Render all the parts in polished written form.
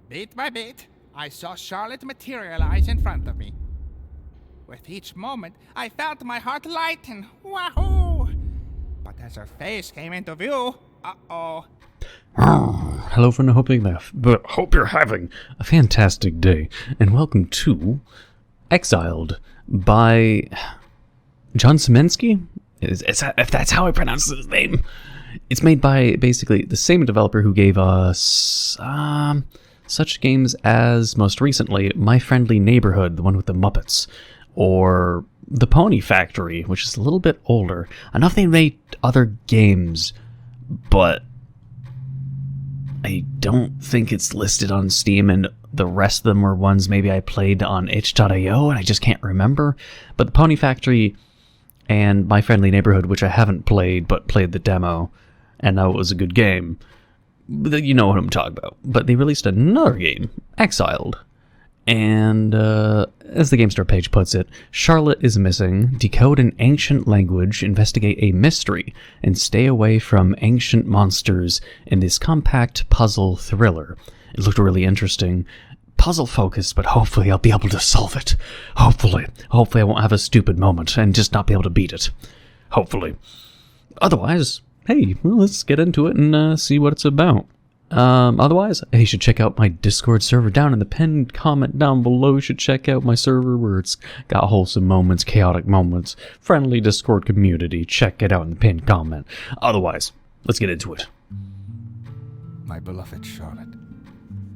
Bit by bit, I saw Charlotte materialize in front of me. With each moment, I felt my heart lighten. Wahoo! But as her face came into view, uh-oh. Hello friend, hope you're having a fantastic day, and welcome to Exiled by John Semensky? If that's how I pronounce his name. It's made by basically the same developer who gave us such games as, most recently, My Friendly Neighborhood, the one with the Muppets, or The Pony Factory, which is a little bit older. I know they made other games, but I don't think it's listed on Steam, and the rest of them were ones maybe I played on itch.io, and I just can't remember. But The Pony Factory and My Friendly Neighborhood, which I haven't played, but played the demo, and know it was a good game. You know what I'm talking about. But they released another game, Exiled. And as the GameStar page puts it, Charlotte is missing, decode an ancient language, investigate a mystery, and stay away from ancient monsters in this compact puzzle thriller. It looked really interesting. Puzzle focused, but hopefully I'll be able to solve it. Hopefully I won't have a stupid moment and just not be able to beat it. Hopefully. Otherwise, hey, well, let's get into it and see what it's about. Otherwise, hey, you should check out my Discord server down in the pinned comment down below. You should check out my server where it's got wholesome moments, chaotic moments, friendly Discord community. Check it out in the pinned comment. Otherwise, let's get into it. My beloved Charlotte,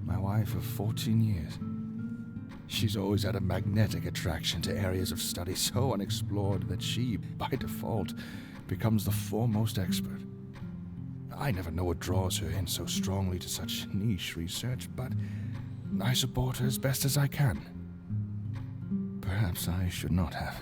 my wife of 14 years. She's always had a magnetic attraction to areas of study so unexplored that she, by default, becomes the foremost expert. I never know what draws her in so strongly to such niche research, but I support her as best as I can. Perhaps I should not have.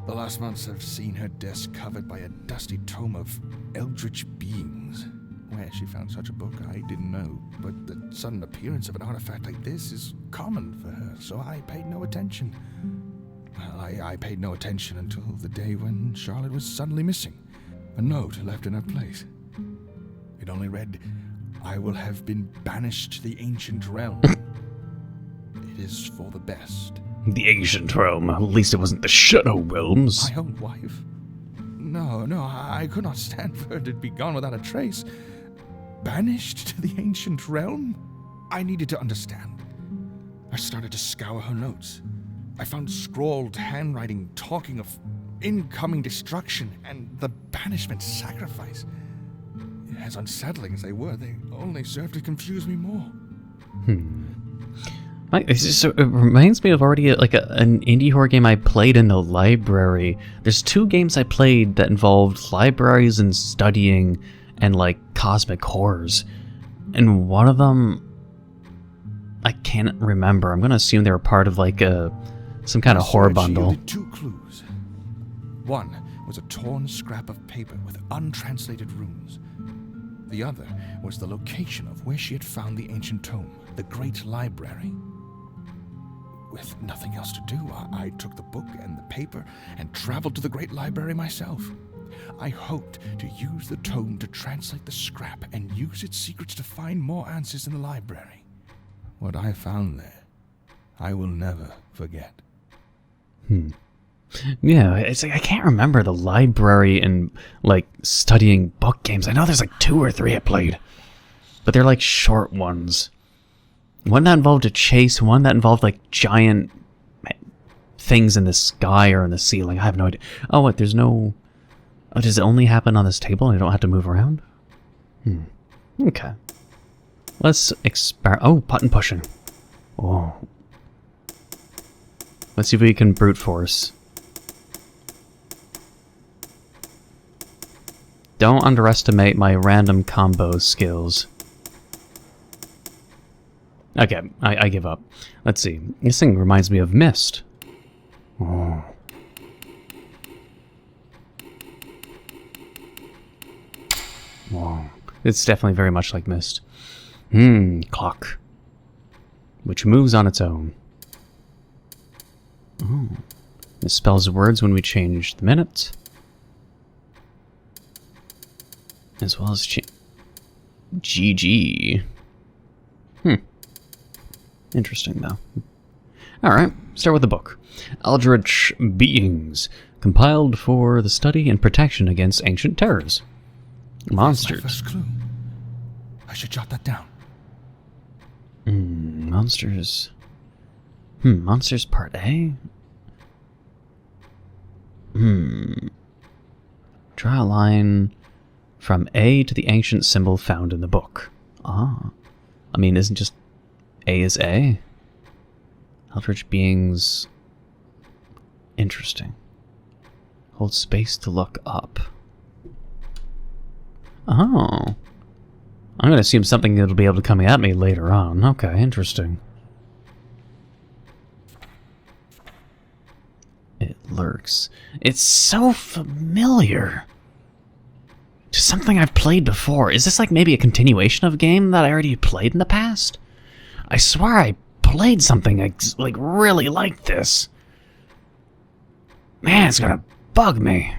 The last months have seen her desk covered by a dusty tome of eldritch beings. Where she found such a book, I didn't know, but the sudden appearance of an artifact like this is common for her, so I paid no attention. Well, I paid no attention until the day when Charlotte was suddenly missing. A note left in her place. It only read, "I will have been banished to the ancient realm. It is for the best." The ancient realm. At least it wasn't the Shadow Realms. My own wife? No, I could not stand for her to be gone without a trace. Banished to the ancient realm? I needed to understand. I started to scour her notes. I found scrawled handwriting talking of incoming destruction and the banishment sacrifice. As unsettling as they were, they only served to confuse me more. So it reminds me of already an indie horror game I played in the library. There's two games I played that involved libraries and studying and cosmic horrors. And one of them, I can't remember. I'm going to assume they were part of some kind of horror bundle. Two clues. One was a torn scrap of paper with untranslated runes. The other was the location of where she had found the ancient tome, the Great Library. With nothing else to do, I took the book and the paper and traveled to the Great Library myself. I hoped to use the tome to translate the scrap and use its secrets to find more answers in the library. What I found there, I will never forget. Yeah, it's I can't remember the library and studying book games. I know there's 2 or 3 I played, but they're short ones. One that involved a chase, one that involved giant things in the sky or in the ceiling. I have no idea. Oh, what? There's no. Oh, does it only happen on this table and I don't have to move around? Okay. Let's experiment. Oh, button pushing. Oh. Let's see if we can brute force. Don't underestimate my random combo skills. Okay, I give up. Let's see. This thing reminds me of Myst. Oh. Whoa. It's definitely very much like Myst. Clock. Which moves on its own. Oh. It spells words when we change the minute. As well as GG. Interesting, though. Alright, start with the book. Eldritch Beings, compiled for the study and protection against ancient terrors. Monsters. My first clue. I should jot that down. Monsters. Monsters Part A? Draw a line from A to the ancient symbol found in the book. Ah. I mean, isn't just A is A? Eldritch Beings... Interesting. Hold space to look up. Oh. I'm gonna assume something that'll be able to come at me later on. Okay, interesting. It lurks. It's so familiar. To something I've played before. Is this like maybe a continuation of a game that I already played in the past? I swear I played something like really like this. Man, it's gonna bug me.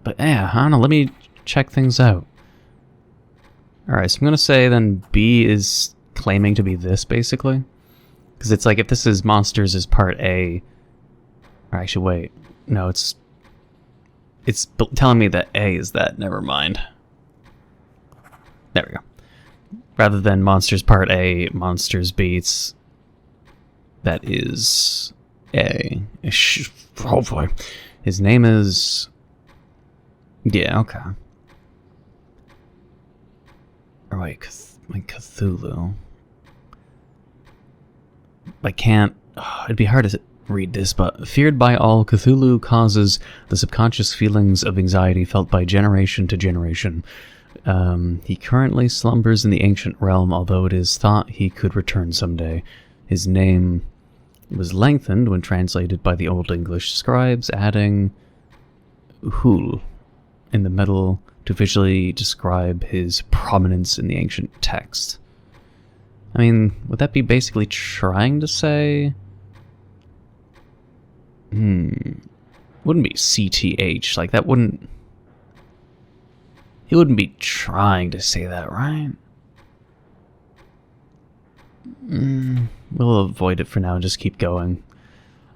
But yeah, I don't know, let me check things out. Alright, so I'm gonna say then B is claiming to be this, basically. Because it's like, if this is Monsters is Part A... Or actually, wait. No, it's telling me that A is that. Never mind. There we go. Rather than Monsters Part A, Monsters B, it's... That is... A. Hopefully. His name is... Yeah, okay. Or wait, Cthulhu. I can't... it'd be hard to read this, but feared by all, Cthulhu causes the subconscious feelings of anxiety felt by generation to generation. He currently slumbers in the ancient realm, although it is thought he could return someday. His name was lengthened when translated by the Old English scribes, adding Hul in the middle to visually describe his prominence in the ancient text. I mean, would that be basically trying to say... Wouldn't be CTH, like that wouldn't... He wouldn't be trying to say that, right? We'll avoid it for now and just keep going.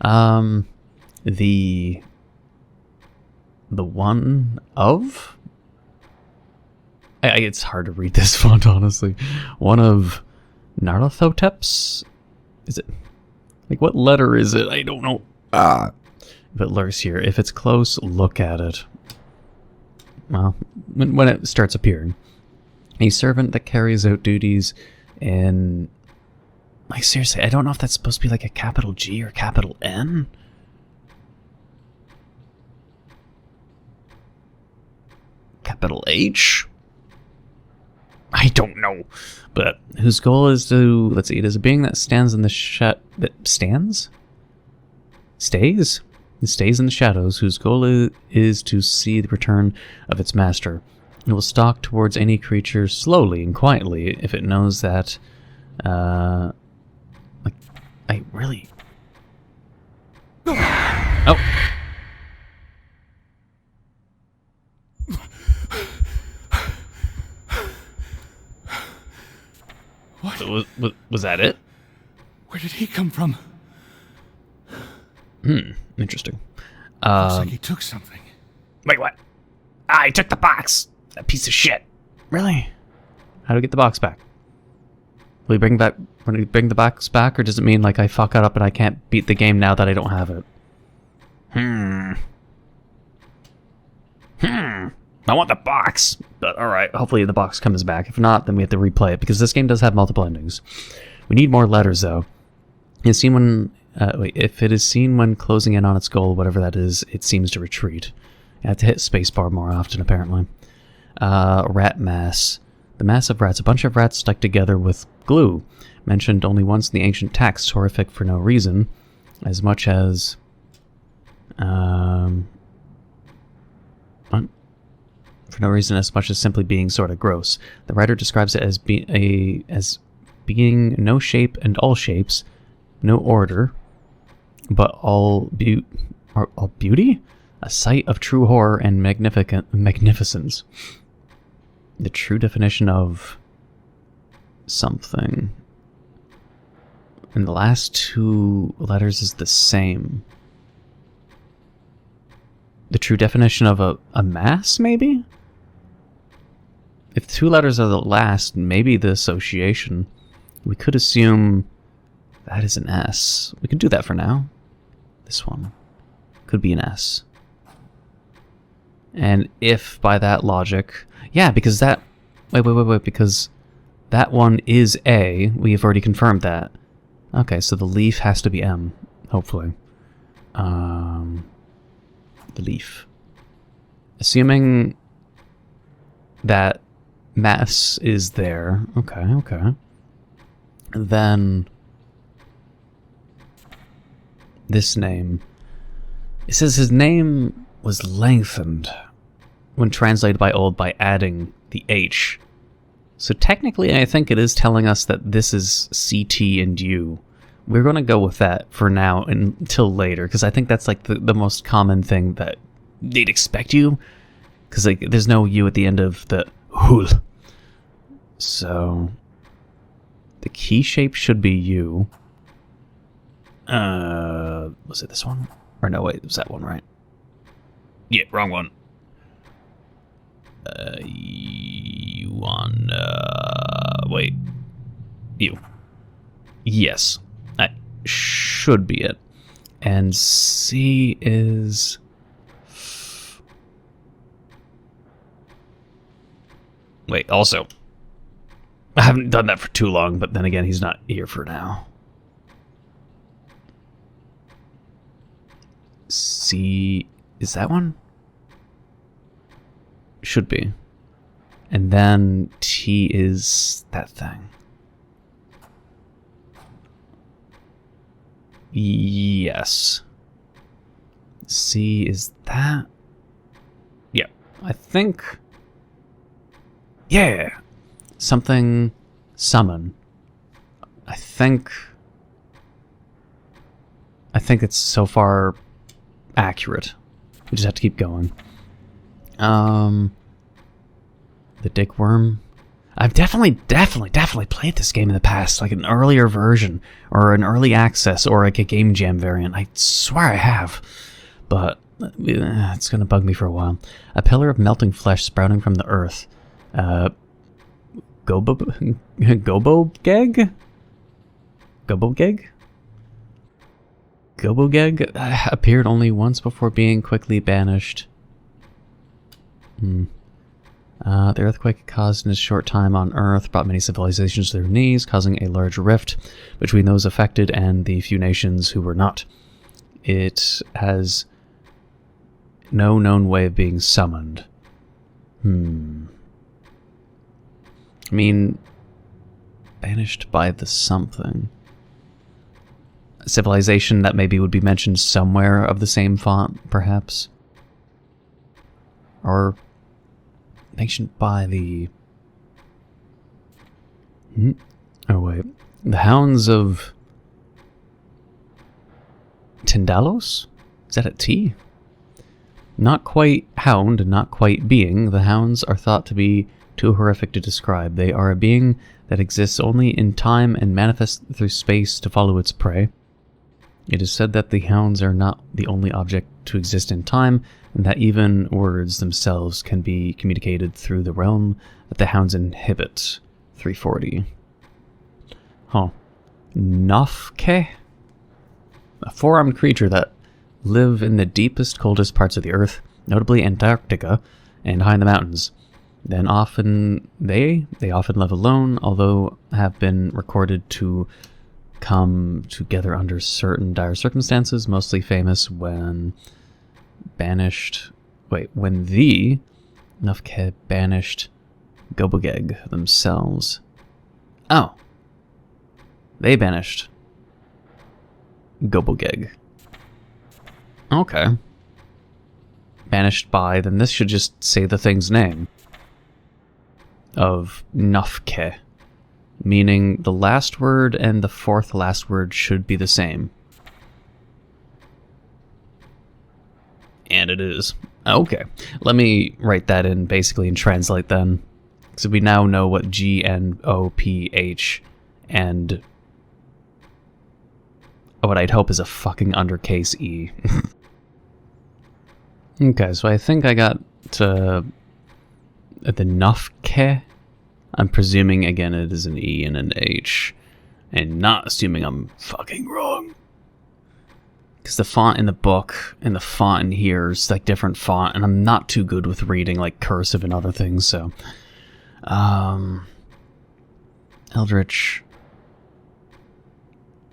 The one of... It's hard to read this font, honestly. One of Narlathoteps? Is it... Like, what letter is it? I don't know. If it lurks here. If it's close, look at it. Well, when it starts appearing. A servant that carries out duties in... Like, seriously, I don't know if that's supposed to be like a capital G or capital N. Capital H? I don't know. But whose goal is to... Let's see, it is a being that stands in the that stands? Stays? It stays in the shadows, whose goal is to see the return of its master. It will stalk towards any creature slowly and quietly if it knows that... like, I really... Oh! What? Was that it? Where did he come from? Interesting. Looks like he took something. Wait, what? I took the box! That piece of shit. Really? How do we get the box back? Will he bring the box back, or does it mean like I fuck it up and I can't beat the game now that I don't have it? I want the box! But alright, hopefully the box comes back. If not, then we have to replay it, because this game does have multiple endings. We need more letters, though. It's seen when... if it is seen when closing in on its goal, whatever that is, it seems to retreat. You have to hit spacebar more often, apparently. Rat mass. The mass of rats. A bunch of rats stuck together with glue. Mentioned only once in the ancient texts, horrific for no reason. As much as... What? For no reason, as much as simply being sort of gross. The writer describes it as being no shape and all shapes, no order, but all beauty? A sight of true horror and magnificence. The true definition of something. And the last two letters is the same. The true definition of a mass, maybe? If two letters are the last, maybe the association. We could assume that is an S. We could do that for now. This one could be an S. And if by that logic... Yeah, because that... Wait, because that one is A. We've already confirmed that. Okay, so the leaf has to be M, hopefully. The leaf. Assuming that mass is there. Okay. Then this name. It says his name was lengthened when translated by old by adding the H. So technically I think it is telling us that this is CT and U. We're going to go with that for now until later, because I think that's like the most common thing that they'd expect you, because like there's no U at the end of the hul. So the key shape should be U. Was it this one? Or no, wait, it was that one, right? Yeah, wrong one. Wait. U. Yes. That should be it. And C is... Wait, also... I haven't done that for too long, but then again, he's not here for now. C... Is that one? Should be. And then T is that thing. Yes. C is that? Yeah. I think... Yeah! Something... Summon. I think it's so far accurate. We just have to keep going. The dick worm. I've definitely played this game in the past, like an earlier version, or an early access, or like a game jam variant. I swear I have, but it's gonna bug me for a while. A pillar of melting flesh sprouting from the earth. Gobogeg appeared only once before being quickly banished. The earthquake caused in a short time on Earth brought many civilizations to their knees, causing a large rift between those affected and the few nations who were not. It has no known way of being summoned. I mean, banished by the something. A civilization that maybe would be mentioned somewhere of the same font, perhaps. Or mentioned by the... Oh wait. The Hounds of... Tindalos? Is that a T? Not quite hound, not quite being. The hounds are thought to be too horrific to describe. They are a being that exists only in time and manifests through space to follow its prey. It is said that the hounds are not the only object to exist in time, and that even words themselves can be communicated through the realm that the hounds inhabit. 340. Huh. Nofke? A four-armed creature that live in the deepest, coldest parts of the earth, notably Antarctica, and high in the mountains. Then often they often live alone, although have been recorded to come together under certain dire circumstances, mostly famous when when the Nufke banished Gobogeg themselves. Oh. They banished Gobogeg. Okay. Banished by, then this should just say the thing's name. Of Nufke. Meaning the last word and the fourth last word should be the same. And it is. Okay. Let me write that in basically and translate then. So we now know what G, N, O, P, H, and what I'd hope is a fucking undercase E. Okay, so I think I got to the Nufke. I'm presuming, again, it is an E and an H. And not assuming I'm fucking wrong. Because the font in the book and the font in here is like different font, and I'm not too good with reading like cursive and other things, so... Eldritch...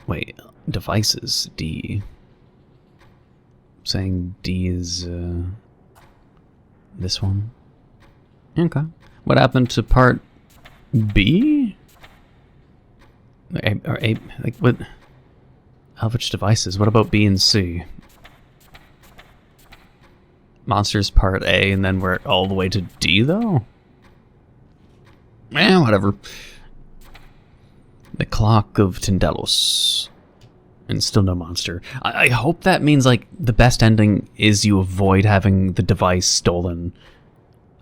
Wait, devices, D. Saying D is, this one? Okay. What happened to part B? Or A, like, what? Eldritch devices, what about B and C? Monsters part A, and then we're all the way to D, though? Whatever. The Clock of Tindelos. And still no monster. I hope that means, like, the best ending is you avoid having the device stolen.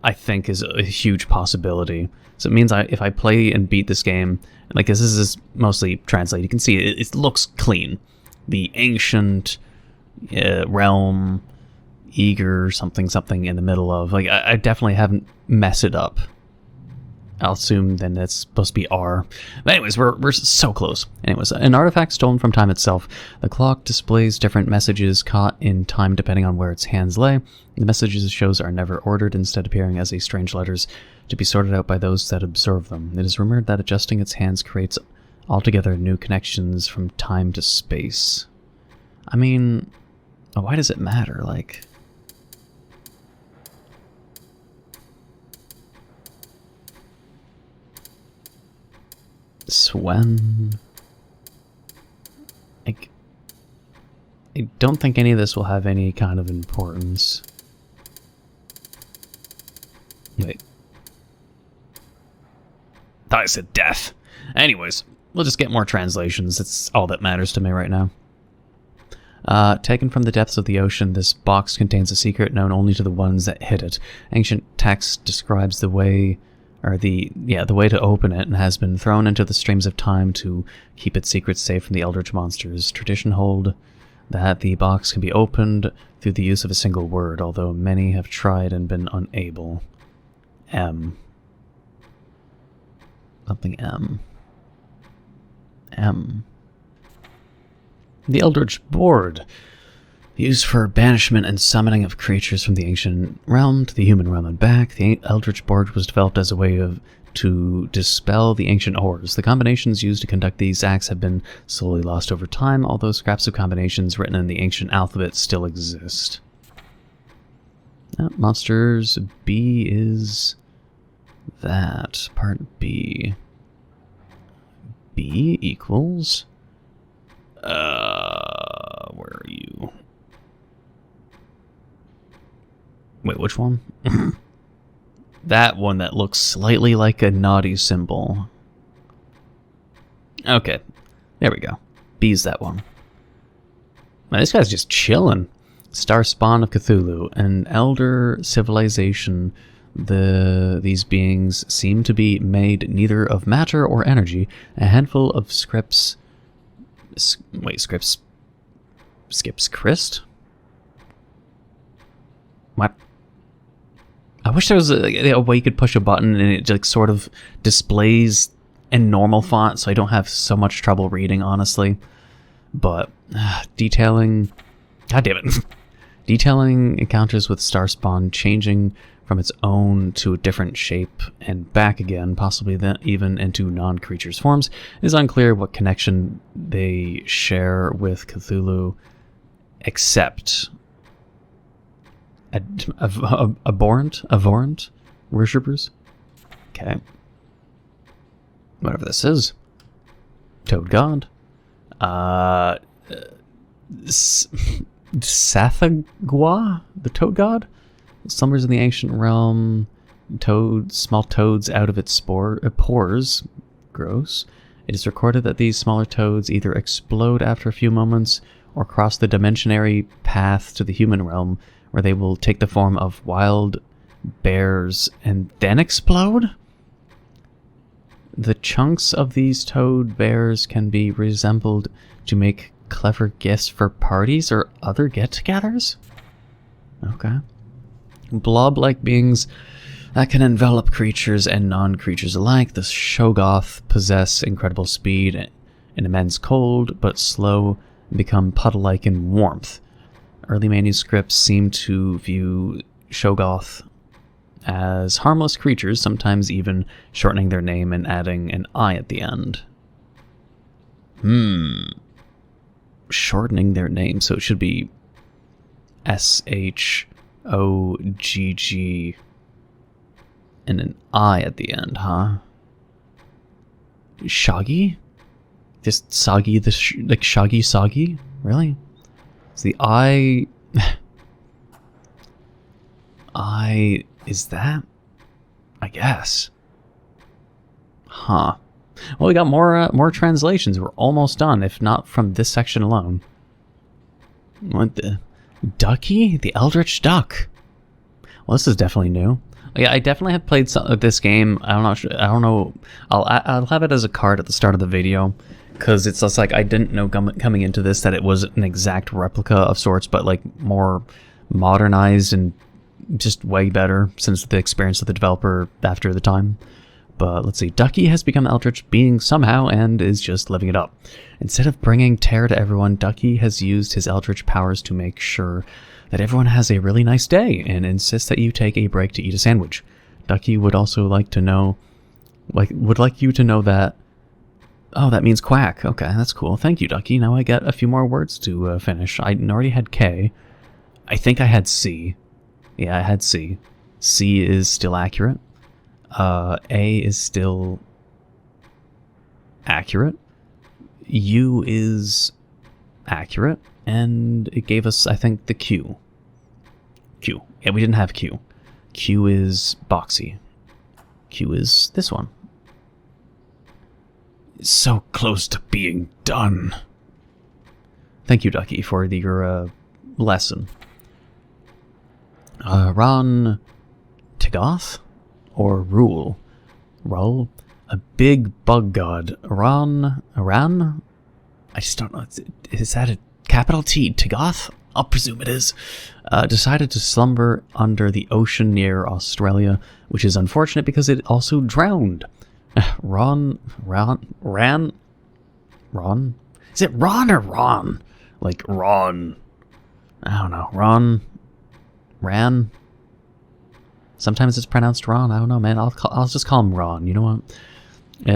I think is a huge possibility. So it means if I play and beat this game, like, this is mostly translated, you can see it looks clean. The ancient realm, eager something in the middle of, like, I definitely haven't messed it up. I'll assume then it's supposed to be R. But anyways, we're so close. Anyways, an artifact stolen from time itself. The clock displays different messages caught in time depending on where its hands lay. The messages it shows are never ordered, instead appearing as strange letters to be sorted out by those that observe them. It is rumored that adjusting its hands creates altogether new connections from time to space. I mean, why does it matter? Like... Swen. Like, I don't think any of this will have any kind of importance. Wait. Thought I said death. Anyways, we'll just get more translations. That's all that matters to me right now. Taken from the depths of the ocean, this box contains a secret known only to the ones that hit it. Ancient text describes the way... the way to open it, and has been thrown into the streams of time to keep its secrets safe from the eldritch monsters. Tradition hold that the box can be opened through the use of a single word, although many have tried and been unable. M. Something M. M. The eldritch board. Used for banishment and summoning of creatures from the ancient realm to the human realm and back, the Eldritch Board was developed as a way to dispel the ancient horrors. The combinations used to conduct these acts have been slowly lost over time, although scraps of combinations written in the ancient alphabet still exist. Monsters B is that. Part B. B equals... where are you? Wait, which one? That one that looks slightly like a naughty symbol. Okay, there we go. B's that one. Man, this guy's just chilling. Star spawn of Cthulhu, an elder civilization. These beings seem to be made neither of matter or energy. A handful of scripts... Scripts skips Christ? What? I wish there was a way you could push a button and it like sort of displays in normal font, so I don't have so much trouble reading, honestly. But detailing... God damn it. Detailing encounters with Starspawn, changing from its own to a different shape and back again, possibly then even into non-creatures forms. It is unclear what connection they share with Cthulhu, except abhorrent worshippers. Okay. Whatever this is. Toad God. Sathagwa, the Toad God, slumbers in the ancient realm. Small toads out of its pores. Gross. It is recorded that these smaller toads either explode after a few moments or cross the dimensionary path to the human realm, where they will take the form of wild bears and then explode? The chunks of these toad bears can be resembled to make clever gifts for parties or other get-togethers? Okay. Blob-like beings that can envelop creatures and non-creatures alike. The Shoggoth possess incredible speed and immense cold, but slow and become puddle-like in warmth. Early manuscripts seem to view Shoggoth as harmless creatures, sometimes even shortening their name and adding an I at the end. Shortening their name, so it should be SHOGG and an I at the end, huh? Shoggy? Just Soggy, like Shoggy Soggy? Really? Is the I... is that? I guess. Huh. Well, we got more translations. We're almost done, if not from this section alone. What the... Ducky? The Eldritch Duck. Well, this is definitely new. Yeah, I definitely have played this game. I don't know. I'll have it as a card at the start of the video, because it's just like I didn't know coming into this that it was an exact replica of sorts, but like more modernized and just way better since the experience of the developer after the time. But let's see, Ducky has become Eldritch being somehow and is just living it up. Instead of bringing terror to everyone, Ducky has used his Eldritch powers to make sure that everyone has a really nice day and insists that you take a break to eat a sandwich. Ducky would also like to know, would like you to know that... Oh, that means quack. Okay, that's cool. Thank you, Ducky. Now I got a few more words to finish. I already had K. I think I had C. Yeah, I had C. C is still accurate. A is still accurate. U is accurate. And it gave us, I think, the Q. Q. Yeah, we didn't have Q. Q is boxy. Q is this one. It's so close to being done. Thank you, Ducky, for your lesson. Ron Tigoth? Or Rule? Roll? A big bug god. Aran? I just don't know. Is that a capital T? Tigoth? I'll presume it is. Decided to slumber under the ocean near Australia, which is unfortunate because it also drowned. Ron? Is it Ron or Ron? Like Ron. I don't know. Ran? Sometimes it's pronounced Ron. I don't know, man. I'll just call him Ron. You know what?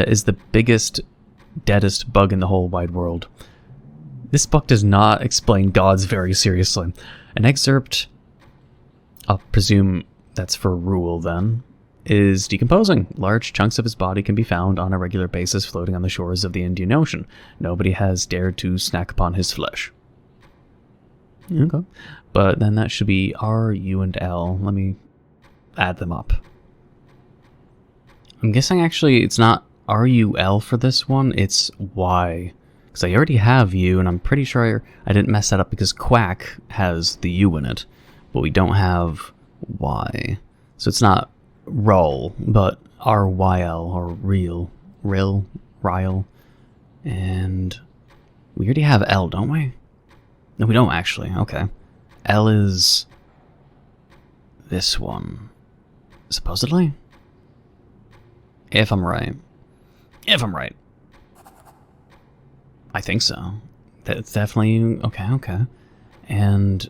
Is the biggest, deadest bug in the whole wide world. This book does not explain gods very seriously. An excerpt, I'll presume that's for Rule then, is decomposing. Large chunks of his body can be found on a regular basis floating on the shores of the Indian Ocean. Nobody has dared to snack upon his flesh. Okay. But then that should be R, U, and L. Let me add them up. I'm guessing actually it's not R-U-L for this one, it's Y. Because I already have U, and I'm pretty sure I didn't mess that up because Quack has the U in it, but we don't have Y. So it's not Roll, but R-Y-L, or Real. Ryle. And we already have L, don't we? No, we don't actually. Okay. L is this one. Supposedly? If I'm right. I think so. That's definitely... Okay. And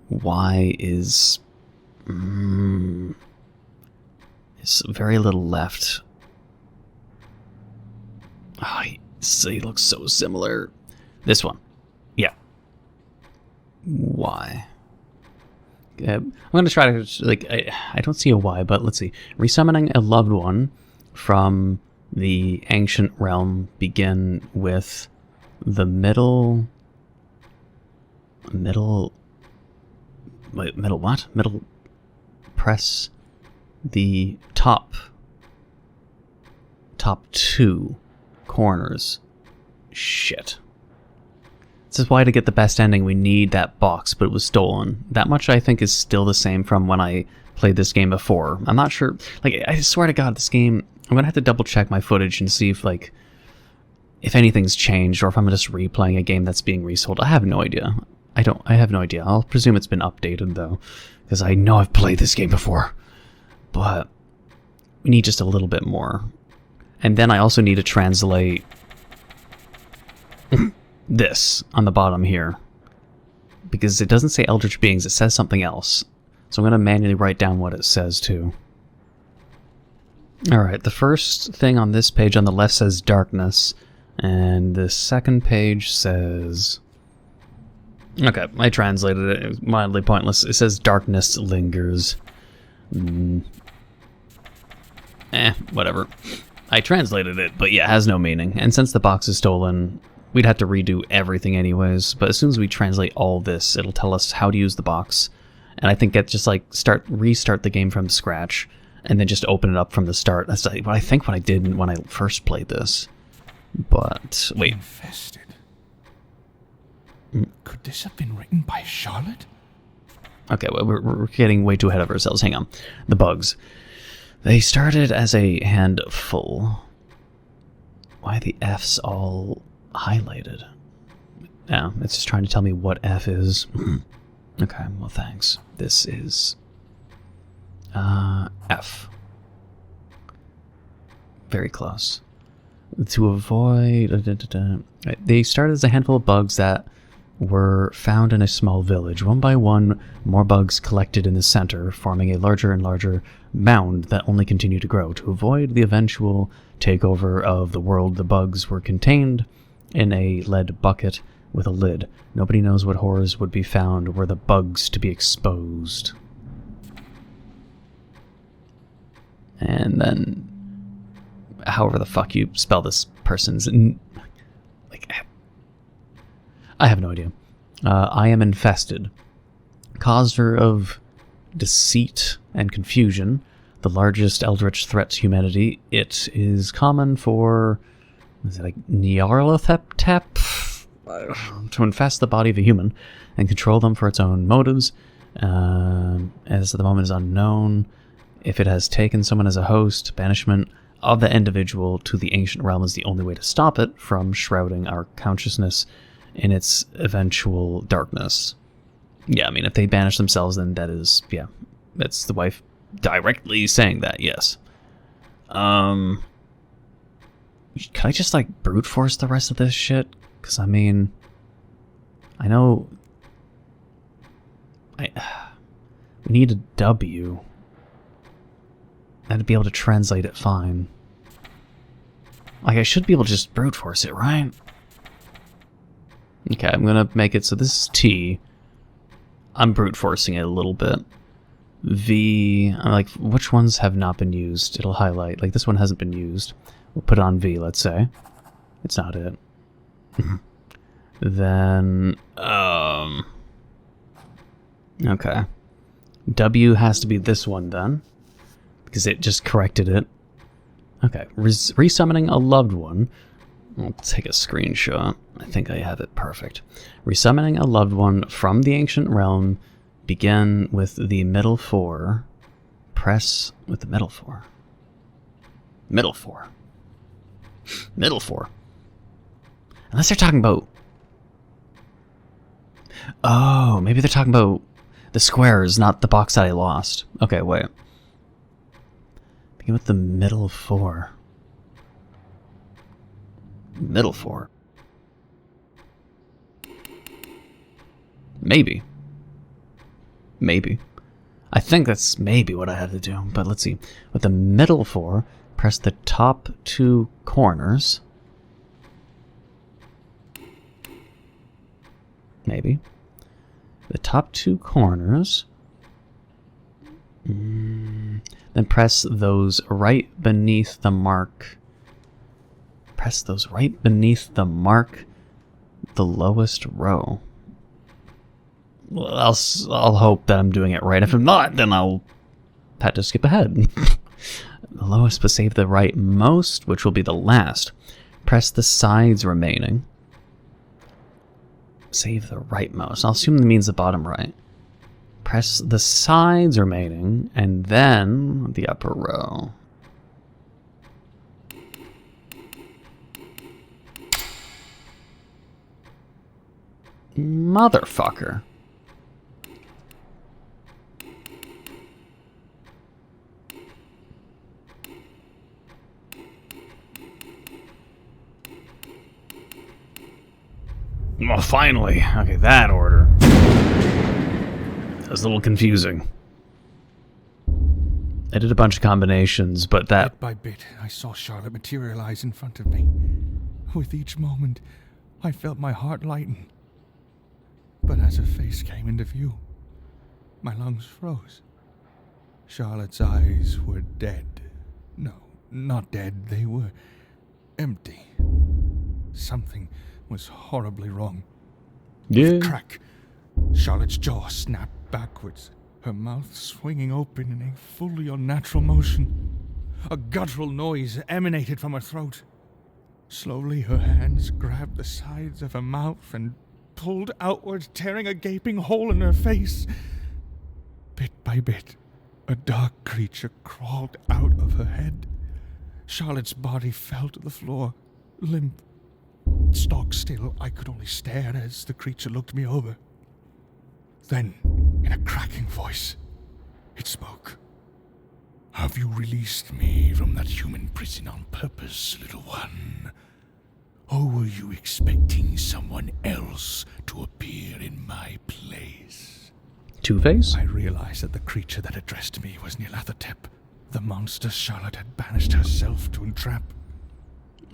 Y is... it's very little left. Oh, he looks so similar. This one. Yeah. Y. I'm going to try to, like, I don't see a Y, but let's see. Resummoning a loved one from the ancient realm begin with the middle what? Middle press the top two corners. Shit. This is why to get the best ending we need that box, but it was stolen. That much I think is still the same from when I played this game before. I'm not sure, like, I swear to God, this game, I'm gonna have to double check my footage and see if if anything's changed or if I'm just replaying a game that's being resold. I have no idea. I have no idea. I'll presume it's been updated though, because I know I've played this game before. But we need just a little bit more. And then I also need to translate this on the bottom here, because it doesn't say Eldritch Beings, it says something else. So I'm going to manually write down what it says too. Alright, the first thing on this page on the left says darkness, and the second page says... Okay, I translated it. It was mildly pointless. It says darkness lingers. Whatever. I translated it, but yeah, it has no meaning. And since the box is stolen, we'd have to redo everything anyways. But as soon as we translate all this, it'll tell us how to use the box. And I think it's just like restart the game from scratch, and then just open it up from the start. That's what I think what I did when I first played this. But wait. Infested. Could this have been written by Charlotte? Okay, well, we're getting way too ahead of ourselves. Hang on. The bugs. They started as a handful. Why are the F's all highlighted? Yeah, it's just trying to tell me what F is. Okay, well, thanks. This is... F. Very close. To avoid... They started as a handful of bugs that were found in a small village. One by one, more bugs collected in the center, forming a larger and larger mound that only continued to grow. To avoid the eventual takeover of the world, the bugs were contained in a lead bucket with a lid. Nobody knows what horrors would be found were the bugs to be exposed. And then, however the fuck you spell this person's... Like, I have no idea. I am infested. Causer of deceit and confusion, the largest eldritch threat to humanity. It is common for... Is it like Nyarlathotep? To infest the body of a human and control them for its own motives. As at the moment is unknown. If it has taken someone as a host, banishment of the individual to the ancient realm is the only way to stop it from shrouding our consciousness in its eventual darkness. Yeah, I mean, if they banish themselves, then that is, yeah, that's the wife directly saying that, yes. Can I just, like, brute force the rest of this shit? Because, I mean, I know... we need a W. I'd be able to translate it fine. Like, I should be able to just brute force it, right? Okay, I'm gonna make it so this is T. I'm brute forcing it a little bit. V, I'm like, which ones have not been used? It'll highlight. Like, this one hasn't been used. We'll put it on V, let's say. It's not it. Then, okay. W has to be this one then, because it just corrected it. Okay, resummoning a loved one. I'll take a screenshot. I think I have it perfect. Resummoning a loved one from the ancient realm. Begin with the middle four. Press with the middle four. Middle four. Middle four. Unless they're talking about... Oh, maybe they're talking about the squares, not the box that I lost. Okay, wait. Begin with the middle four. Middle four. Maybe. Maybe. I think that's maybe what I had to do, but let's see. With the middle four, press the top two corners. Maybe. The top two corners. Then press those right beneath the mark. Press those right beneath the mark, the lowest row. Well, I'll hope that I'm doing it right. If I'm not, then I'll have to skip ahead. The lowest, but save the right most, which will be the last. Press the sides remaining. Save the rightmost. I'll assume that means the bottom right. Press the sides remaining, and then the upper row. Motherfucker. Well, finally. Okay, that order. That was a little confusing. I did a bunch of combinations, but that... Bit by bit, I saw Charlotte materialize in front of me. With each moment, I felt my heart lighten. But as her face came into view, my lungs froze. Charlotte's eyes were dead. No, not dead. They were empty. Something was horribly wrong. With a crack, Charlotte's jaw snapped backwards, her mouth swinging open in a fully unnatural motion. A guttural noise emanated from her throat. Slowly, her hands grabbed the sides of her mouth and pulled outward, tearing a gaping hole in her face. Bit by bit, a dark creature crawled out of her head. Charlotte's body fell to the floor, limp. Stock still, I could only stare as the creature looked me over. Then, in a cracking voice, it spoke. "Have you released me from that human prison on purpose, little one? Or were you expecting someone else to appear in my place?" Two-Face? I realized that the creature that addressed me was Nyarlathotep, the monster Charlotte had banished herself to entrap.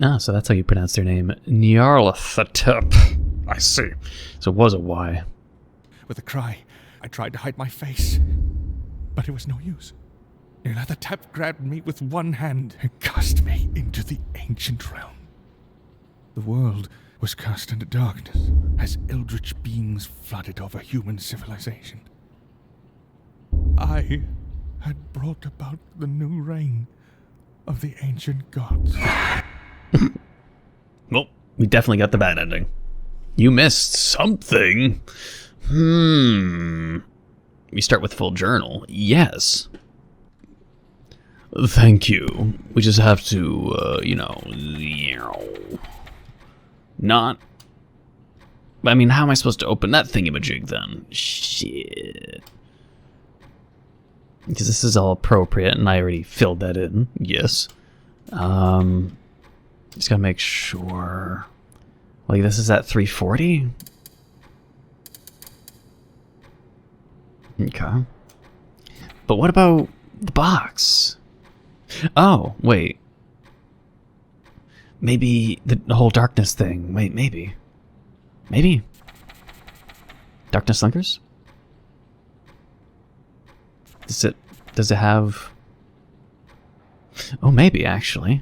Ah, so that's how you pronounce their name. Nyarlathotep. I see. So it was a Y. With a cry, I tried to hide my face, but it was no use. Nyarlathotep grabbed me with one hand and cast me into the ancient realm. The world was cast into darkness as eldritch beings flooded over human civilization. I had brought about the new reign of the ancient gods. Well, we definitely got the bad ending. You missed something. We start with full journal. Yes. Thank you. We just have to, not... I mean, how am I supposed to open that thingamajig then? Shit. Because this is all appropriate, and I already filled that in. Yes. Just gotta make sure... Like, this is at 340? Okay. But what about the box? Oh, wait. Maybe the whole darkness thing. Wait, maybe. Maybe. Darkness Linkers? Does it have... Oh, maybe, actually.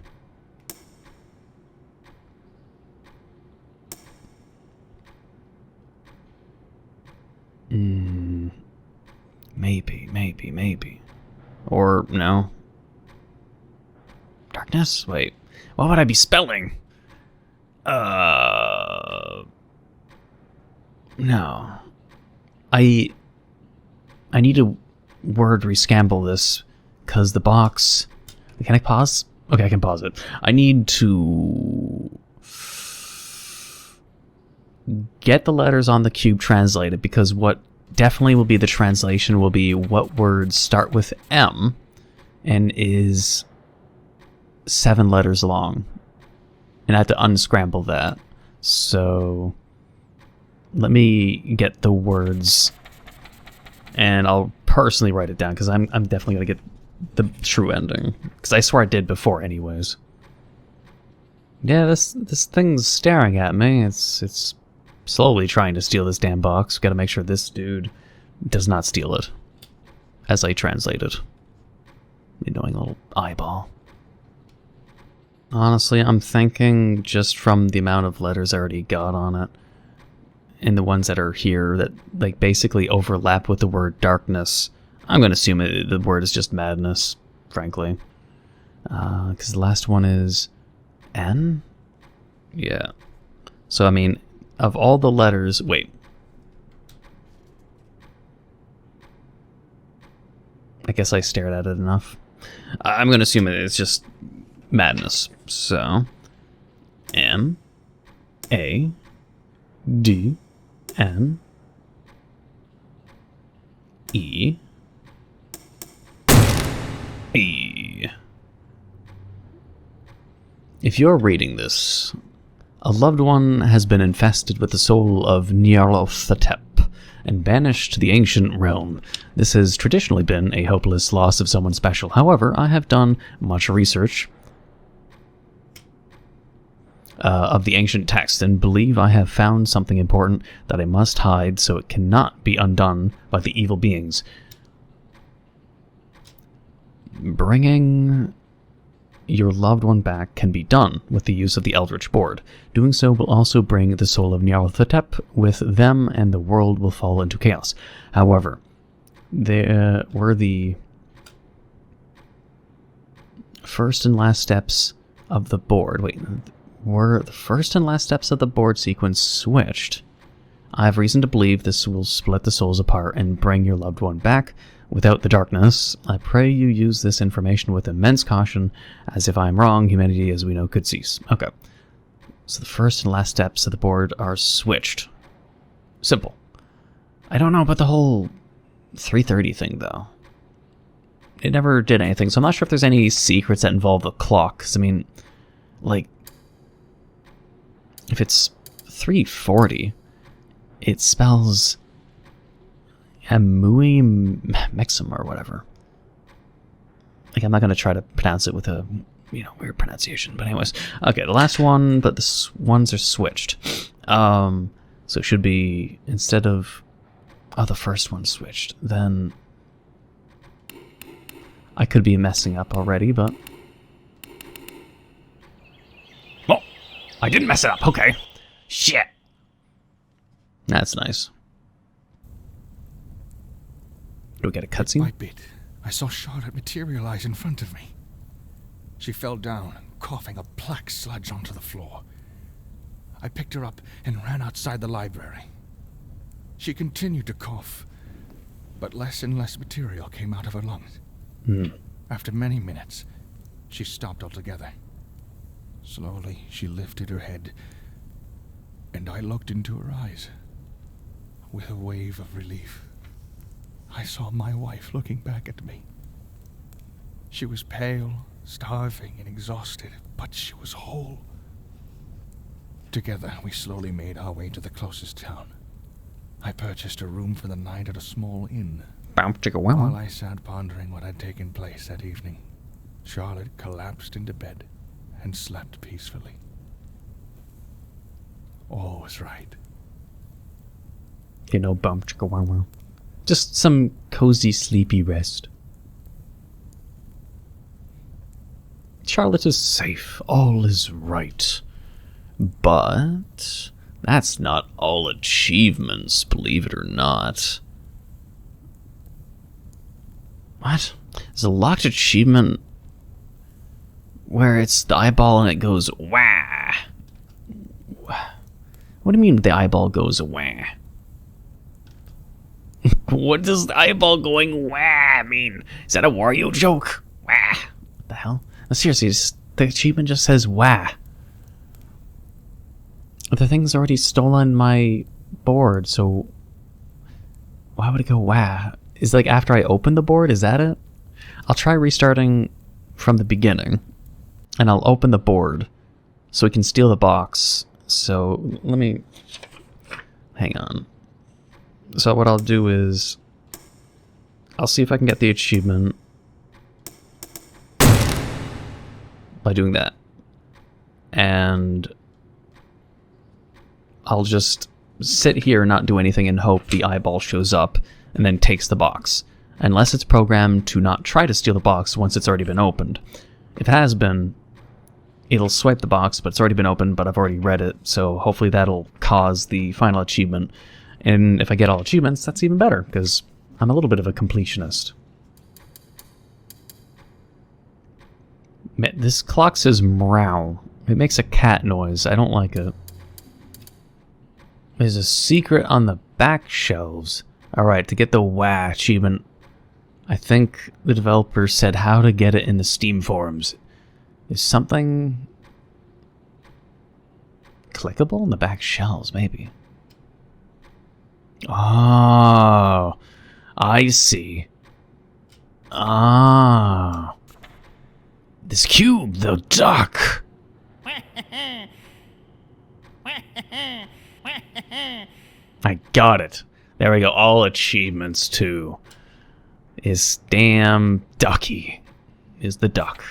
Maybe. Or, no. Darkness? Wait. What would I be spelling? No. I need to word rescramble this, because the box... Can I pause? Okay, I can pause it. I need to... get the letters on the cube translated, because what definitely will be the translation will be what words start with M and is 7 letters long. And I have to unscramble that. So let me get the words and I'll personally write it down, because I'm definitely going to get the true ending. Because I swear I did before anyways. Yeah, this thing's staring at me. It's slowly trying to steal this damn box. Gotta make sure this dude does not steal it. As I translate it. Annoying little eyeball. Honestly, I'm thinking just from the amount of letters I already got on it, and the ones that are here that like basically overlap with the word darkness, I'm gonna assume the word is just madness, frankly. Because the last one is N? Yeah. So, I mean, of all the letters... Wait. I guess I stared at it enough. I'm going to assume it's just madness. So, M, A, D, N E E. If you're reading this, a loved one has been infested with the soul of Nyarlathotep and banished to the ancient realm. This has traditionally been a hopeless loss of someone special. However, I have done much research of the ancient text and believe I have found something important that I must hide so it cannot be undone by the evil beings. Bringing your loved one back can be done with the use of the Eldritch Board. Doing so will also bring the soul of Nyarlathotep with them, and the world will fall into chaos. However, there were the first and last steps of the board. Wait, were the first and last steps of the board sequence switched? I have reason to believe this will split the souls apart and bring your loved one back. Without the darkness, I pray you use this information with immense caution, as if I am wrong, humanity as we know could cease. Okay. So the first and last steps of the board are switched. Simple. I don't know about the whole 3:30 thing, though. It never did anything, so I'm not sure if there's any secrets that involve the clock, because, I mean, like, if it's 3:40, it spells Amui Mexum or whatever. Like, I'm not going to try to pronounce it with a, weird pronunciation. But anyways, okay, the last one, but the ones are switched. So it should be, instead of, the first one switched. Then I could be messing up already, but... Oh, I didn't mess it up, okay. Shit. That's nice. Do we get a cutscene? By bit, I saw Charlotte materialize in front of me. She fell down, coughing a black sludge onto the floor. I picked her up and ran outside the library. She continued to cough, but less and less material came out of her lungs. After many minutes, she stopped altogether. Slowly, she lifted her head, and I looked into her eyes. With a wave of relief, I saw my wife looking back at me. She was pale, starving, and exhausted, but she was whole. Together, we slowly made our way to the closest town. I purchased a room for the night at a small inn. While I sat pondering what had taken place that evening, Charlotte collapsed into bed and slept peacefully. All was right. Bump chicka wow wow. Just some cozy, sleepy rest. Charlotte is safe. All is right. But that's not all achievements, believe it or not. What? There's a locked achievement where it's the eyeball and it goes wah. What do you mean the eyeball goes wah? What does the eyeball going wah mean? Is that a Wario joke? Wah. What the hell? No, seriously, the achievement just says wah. The thing's already stolen my board, so why would it go wah? Is like after I open the board, is that it? I'll try restarting from the beginning, and I'll open the board so we can steal the box. So let me hang on. So what I'll do is I'll see if I can get the achievement by doing that, and I'll just sit here and not do anything and hope the eyeball shows up and then takes the box, unless it's programmed to not try to steal the box once it's already been opened. If it has been, it'll swipe the box, but it's already been opened, but I've already read it, so hopefully that'll cause the final achievement. And if I get all achievements, that's even better, because I'm a little bit of a completionist. Man, this clock says meow. It makes a cat noise. I don't like it. There's a secret on the back shelves. Alright, to get the WA achievement, I think the developer said how to get it in the Steam forums. Is something clickable in the back shelves, maybe? Oh, I see. Ah. This cube, the duck. I got it. There we go. All achievements, too. Is damn ducky. Is the duck.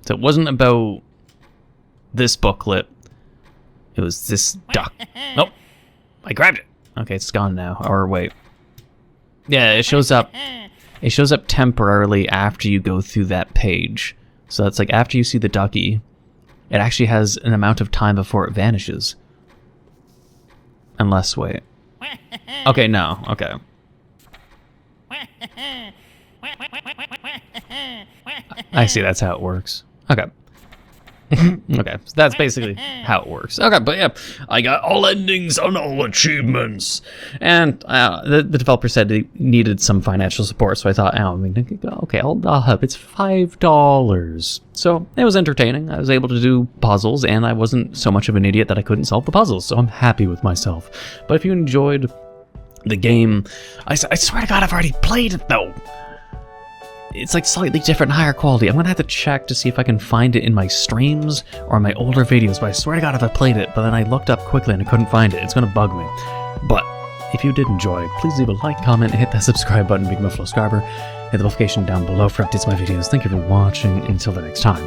So it wasn't about this booklet. It was this duck. Nope. I grabbed it. Okay, it's gone now. Or wait. Yeah, it shows up. It shows up temporarily after you go through that page. So it's like after you see the ducky, it actually has an amount of time before it vanishes. Unless, wait. Okay, no. Okay. I see, that's how it works. Okay. Okay, so that's basically how it works. Okay, but yeah, I got all endings on all achievements. And the developer said he needed some financial support, so I thought, okay, I'll help. It's $5. So it was entertaining. I was able to do puzzles, and I wasn't so much of an idiot that I couldn't solve the puzzles, so I'm happy with myself. But if you enjoyed the game, I swear to God, I've already played it, though. It's like slightly different, higher quality. I'm gonna have to check to see if I can find it in my streams or my older videos, but I swear to God if I played it, but then I looked up quickly and I couldn't find it. It's gonna bug me. But if you did enjoy, please leave a like, comment, and hit that subscribe button, Big Buffalo subscriber. Hit the notification down below for updates on my videos. Thank you for watching. Until the next time.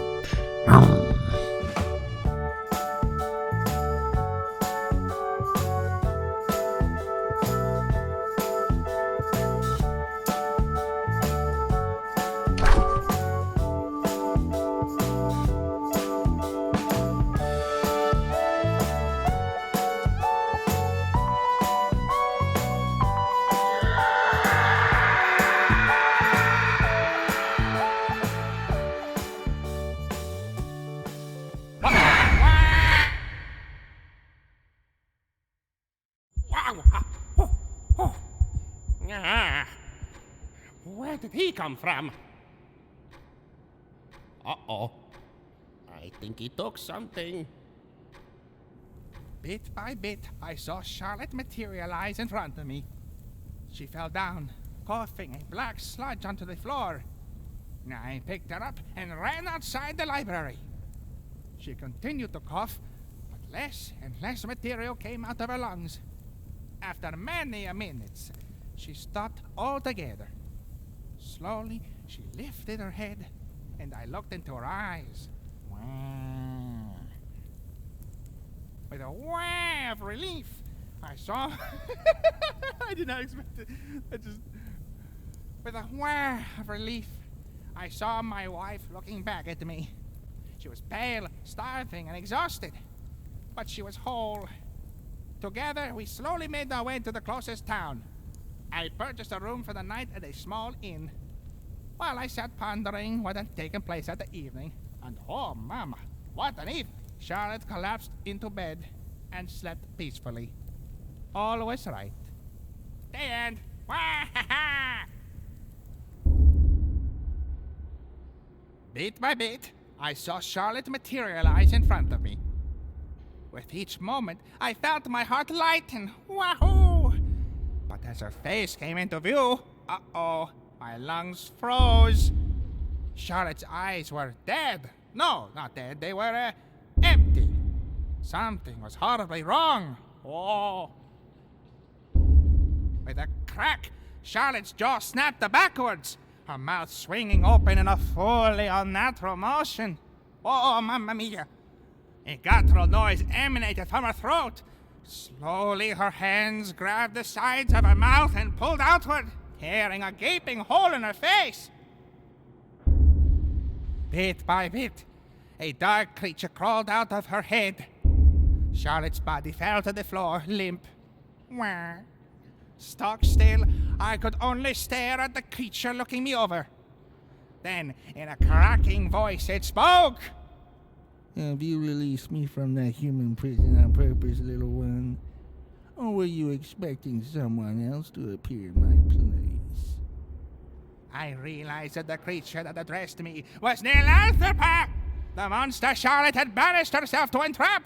Where did he come from? Uh-oh. I think he took something. Bit by bit, I saw Charlotte materialize in front of me. She fell down, coughing a black sludge onto the floor. I picked her up and ran outside the library. She continued to cough, but less and less material came out of her lungs. After many minutes, she stopped altogether. Slowly, she lifted her head, and I looked into her eyes. With a wah of relief, I saw... I did not expect it. With a wah of relief, I saw my wife looking back at me. She was pale, starving, and exhausted, but she was whole. Together, we slowly made our way to the closest town. I purchased a room for the night at a small inn. While I sat pondering what had taken place that evening, and oh, mama, what an evening! Charlotte collapsed into bed and slept peacefully. All was right. The end. Bit by bit, I saw Charlotte materialize in front of me. With each moment, I felt my heart lighten. Wahoo! But as her face came into view, uh-oh, my lungs froze. Charlotte's eyes were dead. No, not dead. They were, empty. Something was horribly wrong. Oh. With a crack, Charlotte's jaw snapped backwards, her mouth swinging open in a fully unnatural motion. Oh, mamma mia. A guttural noise emanated from her throat. Slowly, her hands grabbed the sides of her mouth and pulled outward, tearing a gaping hole in her face. Bit by bit, a dark creature crawled out of her head. Charlotte's body fell to the floor, limp. Wah. Stock still, I could only stare at the creature looking me over. Then, in a cracking voice, it spoke. Have you released me from that human prison on purpose, little one? Or were you expecting someone else to appear in my place? I realized that the creature that addressed me was Neco, the monster Charlotte had banished herself to entrap.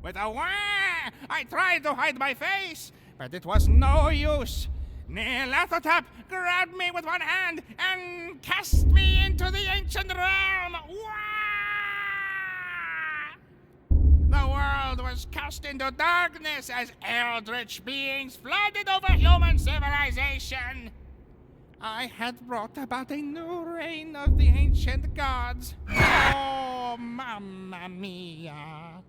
With a wah I tried to hide my face, but it was no use. Nyarlathotep grabbed me with one hand and cast me into the ancient realm. Wah! The world was cast into darkness as eldritch beings flooded over human civilization. I had brought about a new reign of the ancient gods. Oh, mamma mia.